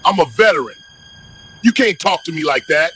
I'm a veteran. You can't talk to me like that.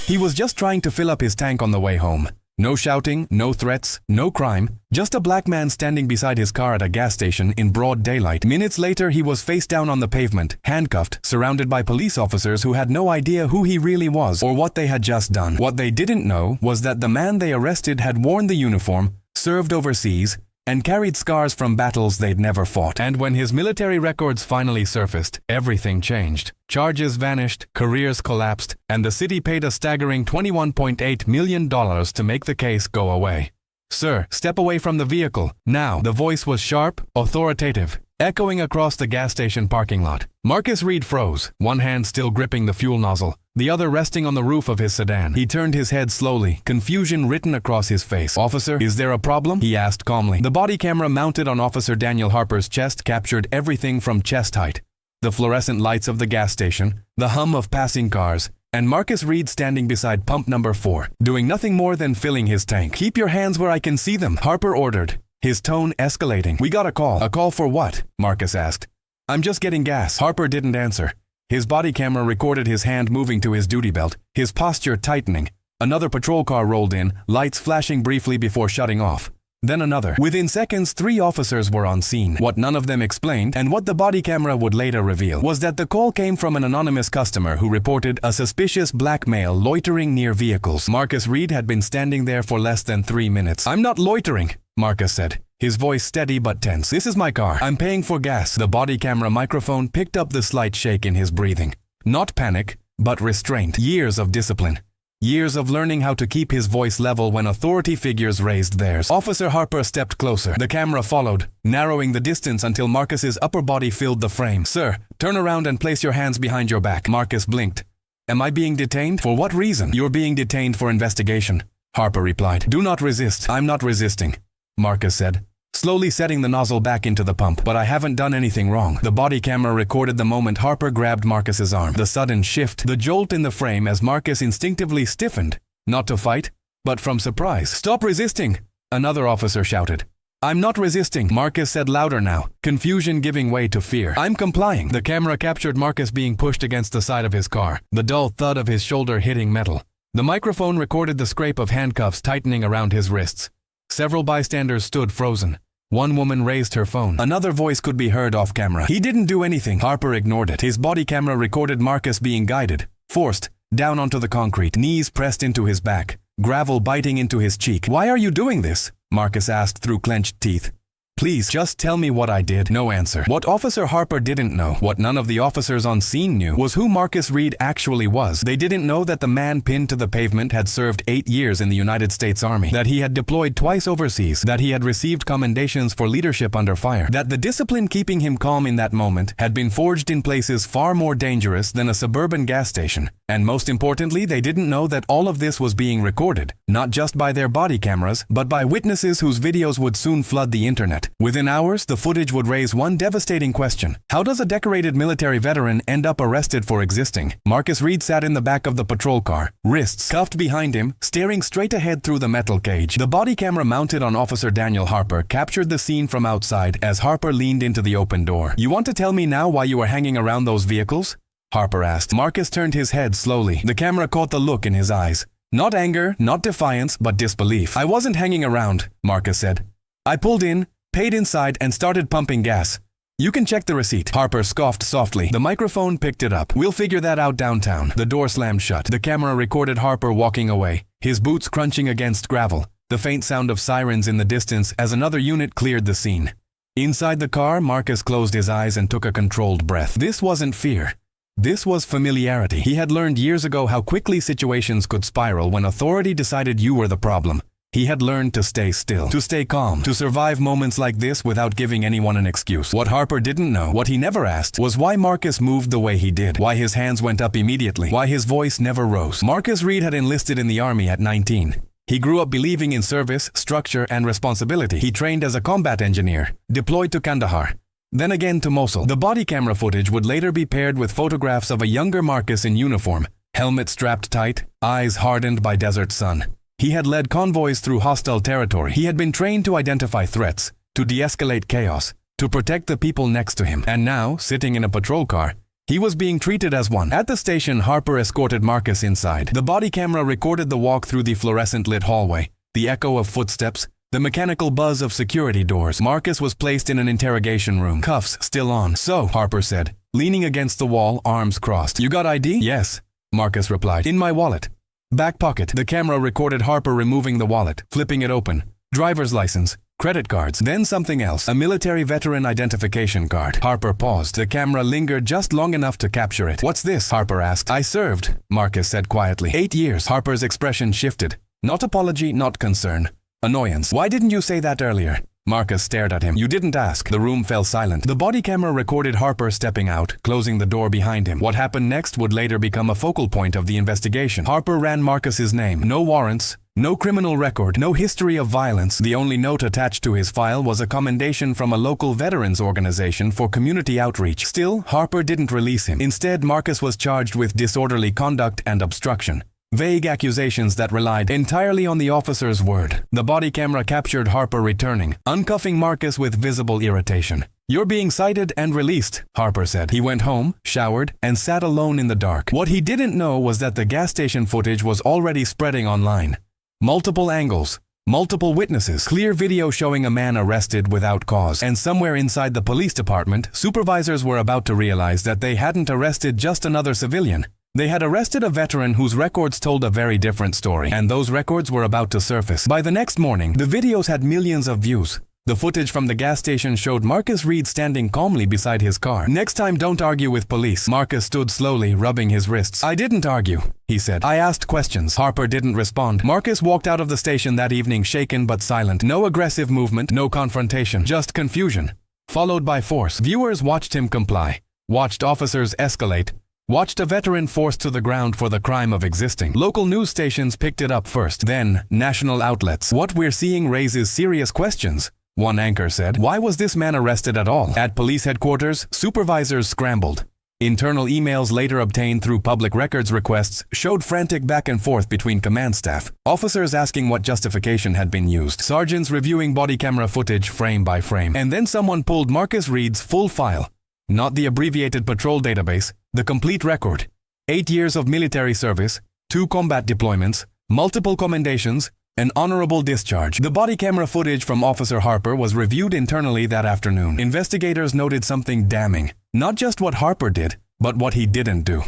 He was just trying to fill up his tank on the way home. No shouting, no threats, no crime, just a black man standing beside his car at a gas station in broad daylight. Minutes later, he was face down on the pavement, handcuffed, surrounded by police officers who had no idea who he really was or what they had just done. What they didn't know was that the man they arrested had worn the uniform, served overseas, and carried scars from battles they'd never fought. And when his military records finally surfaced, everything changed. Charges vanished, careers collapsed, and the city paid a staggering $21.8 million to make the case go away. "Sir, step away from the vehicle, now." The voice was sharp, authoritative, echoing across the gas station parking lot. Marcus Reed froze, one hand still gripping the fuel nozzle, the other resting on the roof of his sedan. He turned his head slowly, confusion written across his face. "Officer, is there a problem?" he asked calmly. The body camera mounted on Officer Daniel Harper's chest captured everything from chest height. The fluorescent lights of the gas station, the hum of passing cars, and Marcus Reed standing beside pump number 4, doing nothing more than filling his tank. "Keep your hands where I can see them," Harper ordered, his tone escalating. "We got a call." "A call for what?" Marcus asked. "I'm just getting gas." Harper didn't answer. His body camera recorded his hand moving to his duty belt, his posture tightening. Another patrol car rolled in, lights flashing briefly before shutting off. Then another. Within seconds, 3 officers were on scene. What none of them explained, and what the body camera would later reveal, was that the call came from an anonymous customer who reported a suspicious black male loitering near vehicles. Marcus Reed had been standing there for less than 3 minutes. "I'm not loitering," Marcus said, his voice steady but tense. "This is my car. I'm paying for gas." The body camera microphone picked up the slight shake in his breathing. Not panic, but restraint. Years of discipline. Years of learning how to keep his voice level when authority figures raised theirs. Officer Harper stepped closer. The camera followed, narrowing the distance until Marcus's upper body filled the frame. "Sir, turn around and place your hands behind your back." Marcus blinked. "Am I being detained? For what reason?" "You're being detained for investigation," Harper replied. "Do not resist." "I'm not resisting," Marcus said, slowly setting the nozzle back into the pump. "But I haven't done anything wrong." The body camera recorded the moment Harper grabbed Marcus's arm. The sudden shift, the jolt in the frame as Marcus instinctively stiffened, not to fight, but from surprise. "Stop resisting!" another officer shouted. "I'm not resisting," Marcus said louder now, confusion giving way to fear. "I'm complying." The camera captured Marcus being pushed against the side of his car, the dull thud of his shoulder hitting metal. The microphone recorded the scrape of handcuffs tightening around his wrists. Several bystanders stood frozen. One woman raised her phone. Another voice could be heard off camera. "He didn't do anything." Harper ignored it. His body camera recorded Marcus being guided, forced, down onto the concrete, knees pressed into his back, gravel biting into his cheek. "Why are you doing this?" Marcus asked through clenched teeth. "Please, just tell me what I did." No answer. What Officer Harper didn't know, what none of the officers on scene knew, was who Marcus Reed actually was. They didn't know that the man pinned to the pavement had served 8 years in the United States Army, that he had deployed twice overseas, that he had received commendations for leadership under fire, that the discipline keeping him calm in that moment had been forged in places far more dangerous than a suburban gas station. And most importantly, they didn't know that all of this was being recorded, not just by their body cameras, but by witnesses whose videos would soon flood the internet. Within hours, the footage would raise one devastating question. How does a decorated military veteran end up arrested for existing? Marcus Reed sat in the back of the patrol car, wrists cuffed behind him, staring straight ahead through the metal cage. The body camera mounted on Officer Daniel Harper captured the scene from outside as Harper leaned into the open door. "You want to tell me now why you were hanging around those vehicles?" Harper asked. Marcus turned his head slowly. The camera caught the look in his eyes. Not anger, not defiance, but disbelief. "I wasn't hanging around," Marcus said. "I pulled in, paid inside, and started pumping gas. You can check the receipt." Harper scoffed softly. The microphone picked it up. "We'll figure that out downtown." The door slammed shut. The camera recorded Harper walking away, his boots crunching against gravel, the faint sound of sirens in the distance as another unit cleared the scene. Inside the car, Marcus closed his eyes and took a controlled breath. This wasn't fear. This was familiarity. He had learned years ago how quickly situations could spiral when authority decided you were the problem. He had learned to stay still, to stay calm, to survive moments like this without giving anyone an excuse. What Harper didn't know, what he never asked, was why Marcus moved the way he did, why his hands went up immediately, why his voice never rose. Marcus Reed had enlisted in the Army at 19. He grew up believing in service, structure, and responsibility. He trained as a combat engineer, deployed to Kandahar, then again to Mosul. The body camera footage would later be paired with photographs of a younger Marcus in uniform, helmet strapped tight, eyes hardened by desert sun. He had led convoys through hostile territory. He had been trained to identify threats, to de-escalate chaos, to protect the people next to him. And now, sitting in a patrol car, he was being treated as one. At the station, Harper escorted Marcus inside. The body camera recorded the walk through the fluorescent-lit hallway, the echo of footsteps, the mechanical buzz of security doors. Marcus was placed in an interrogation room, cuffs still on. "So," Harper said, leaning against the wall, arms crossed. "You got ID?" "Yes," Marcus replied. "In my wallet." Back pocket. The camera recorded Harper removing the wallet, flipping it open. Driver's license, credit cards, then something else, a military veteran identification card. Harper paused. The camera lingered just long enough to capture it. "What's this?" Harper asked. "I served," Marcus said quietly. 8 years. Harper's expression shifted. Not apology, not concern. Annoyance. "Why didn't you say that earlier?" Marcus stared at him. "You didn't ask." The room fell silent. The body camera recorded Harper stepping out, closing the door behind him. What happened next would later become a focal point of the investigation. Harper ran Marcus's name. No warrants, no criminal record, no history of violence. The only note attached to his file was a commendation from a local veterans organization for community outreach. Still, Harper didn't release him. Instead, Marcus was charged with disorderly conduct and obstruction. Vague accusations that relied entirely on the officer's word. The body camera captured Harper returning, uncuffing Marcus with visible irritation. "You're being cited and released," Harper said. He went home, showered, and sat alone in the dark. What he didn't know was that the gas station footage was already spreading online. Multiple angles, multiple witnesses, clear video showing a man arrested without cause. And somewhere inside the police department, supervisors were about to realize that they hadn't arrested just another civilian. They had arrested a veteran whose records told a very different story, and those records were about to surface. By the next morning, the videos had millions of views. The footage from the gas station showed Marcus Reed standing calmly beside his car. "Next time, don't argue with police." Marcus stood slowly, rubbing his wrists. "I didn't argue," he said. "I asked questions." Harper didn't respond. Marcus walked out of the station that evening, shaken but silent. No aggressive movement, no confrontation, just confusion, followed by force. Viewers watched him comply, watched officers escalate, watched a veteran forced to the ground for the crime of existing. Local news stations picked it up first, then national outlets. "What we're seeing raises serious questions," one anchor said. "Why was this man arrested at all?" At police headquarters, supervisors scrambled. Internal emails later obtained through public records requests showed frantic back and forth between command staff. Officers asking what justification had been used. Sergeants reviewing body camera footage frame by frame. And then someone pulled Marcus Reed's full file. Not the abbreviated patrol database, the complete record. 8 years of military service, 2 combat deployments, multiple commendations, an honorable discharge. The body camera footage from Officer Harper was reviewed internally that afternoon. Investigators noted something damning. Not just what Harper did, but what he didn't do.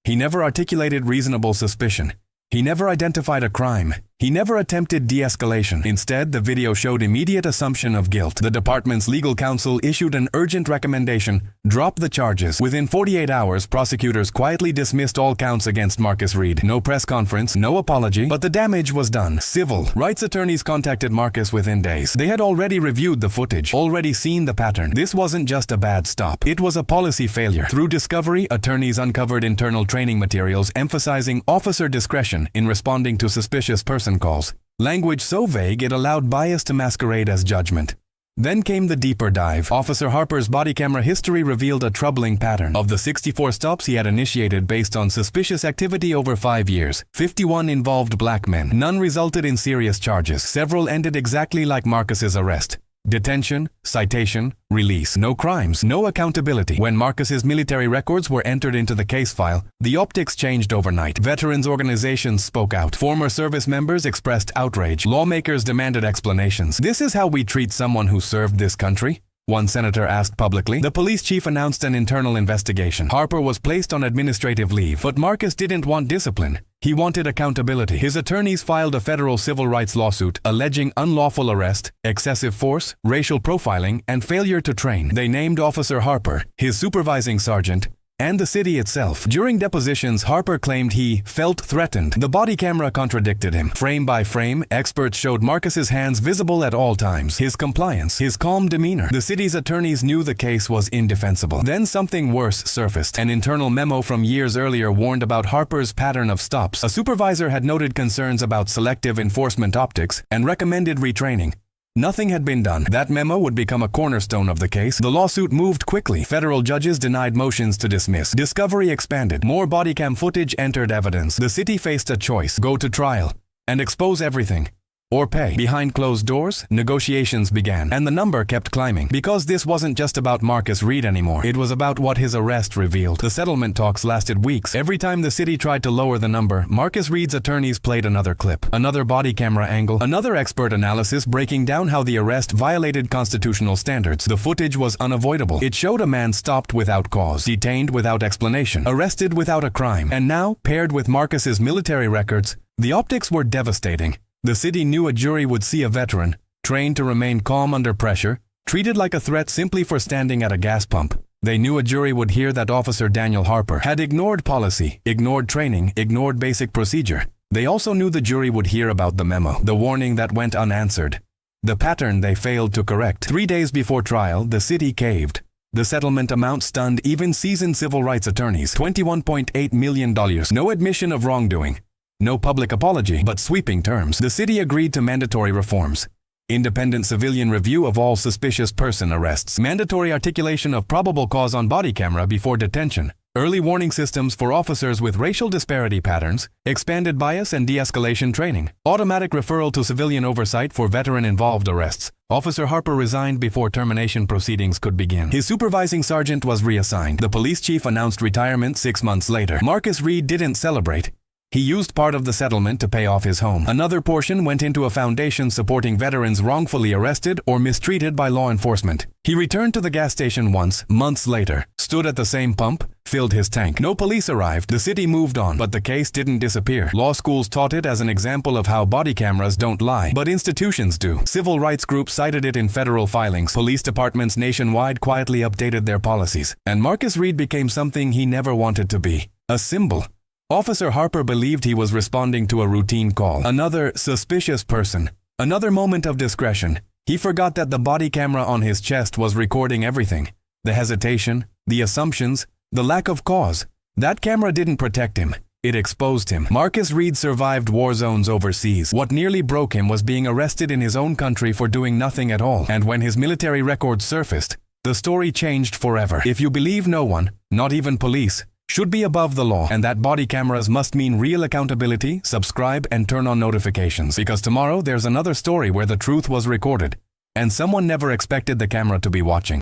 He never articulated reasonable suspicion. He never identified a crime. He never attempted de-escalation. Instead, the video showed immediate assumption of guilt. The department's legal counsel issued an urgent recommendation: drop the charges. Within 48 hours, prosecutors quietly dismissed all counts against Marcus Reed. No press conference, no apology, but the damage was done. Civil rights attorneys contacted Marcus within days. They had already reviewed the footage, already seen the pattern. This wasn't just a bad stop. It was a policy failure. Through discovery, attorneys uncovered internal training materials emphasizing officer discretion in responding to suspicious person calls. Language so vague it allowed bias to masquerade as judgment. Then came the deeper dive. Officer Harper's body camera history revealed a troubling pattern. Of the 64 stops he had initiated based on suspicious activity over 5 years, 51 involved black men. None resulted in serious charges. Several ended exactly like Marcus's arrest. Detention, citation, release. No crimes, no accountability. When Marcus's military records were entered into the case file, the optics changed overnight. Veterans organizations spoke out. Former service members expressed outrage. Lawmakers demanded explanations. "This is how we treat someone who served this country?" one senator asked publicly. The police chief announced an internal investigation. Harper was placed on administrative leave, but Marcus didn't want discipline. He wanted accountability. His attorneys filed a federal civil rights lawsuit alleging unlawful arrest, excessive force, racial profiling, and failure to train. They named Officer Harper, his supervising sergeant, and the city itself. During depositions, Harper claimed he felt threatened. The body camera contradicted him. Frame by frame, experts showed Marcus's hands visible at all times, his compliance, his calm demeanor. The city's attorneys knew the case was indefensible. Then something worse surfaced. An internal memo from years earlier warned about Harper's pattern of stops. A supervisor had noted concerns about selective enforcement optics and recommended retraining. Nothing had been done. That memo would become a cornerstone of the case. The lawsuit moved quickly. Federal judges denied motions to dismiss. Discovery expanded. More body cam footage entered evidence. The city faced a choice: go to trial and expose everything, or pay. Behind closed doors, negotiations began, and the number kept climbing. Because this wasn't just about Marcus Reed anymore, it was about what his arrest revealed. The settlement talks lasted weeks. Every time the city tried to lower the number, Marcus Reed's attorneys played another clip, another body camera angle, another expert analysis breaking down how the arrest violated constitutional standards. The footage was unavoidable. It showed a man stopped without cause, detained without explanation, arrested without a crime, and now, paired with Marcus's military records, the optics were devastating. The city knew a jury would see a veteran, trained to remain calm under pressure, treated like a threat simply for standing at a gas pump. They knew a jury would hear that Officer Daniel Harper had ignored policy, ignored training, ignored basic procedure. They also knew the jury would hear about the memo, the warning that went unanswered, the pattern they failed to correct. 3 days before trial, the city caved. The settlement amount stunned even seasoned civil rights attorneys. $21.8 million. No admission of wrongdoing. No public apology, but sweeping terms. The city agreed to mandatory reforms. Independent civilian review of all suspicious person arrests. Mandatory articulation of probable cause on body camera before detention. Early warning systems for officers with racial disparity patterns. Expanded bias and de-escalation training. Automatic referral to civilian oversight for veteran-involved arrests. Officer Harper resigned before termination proceedings could begin. His supervising sergeant was reassigned. The police chief announced retirement 6 months later. Marcus Reed didn't celebrate. He used part of the settlement to pay off his home. Another portion went into a foundation supporting veterans wrongfully arrested or mistreated by law enforcement. He returned to the gas station once, months later, stood at the same pump, filled his tank. No police arrived. The city moved on, but the case didn't disappear. Law schools taught it as an example of how body cameras don't lie, but institutions do. Civil rights groups cited it in federal filings. Police departments nationwide quietly updated their policies. And Marcus Reed became something he never wanted to be, a symbol. Officer Harper believed he was responding to a routine call. Another suspicious person. Another moment of discretion. He forgot that the body camera on his chest was recording everything. The hesitation, the assumptions, the lack of cause. That camera didn't protect him. It exposed him. Marcus Reed survived war zones overseas. What nearly broke him was being arrested in his own country for doing nothing at all. And when his military records surfaced, the story changed forever. If you believe no one, not even police, should be above the law, and that body cameras must mean real accountability, subscribe and turn on notifications. Because tomorrow there's another story where the truth was recorded, and someone never expected the camera to be watching.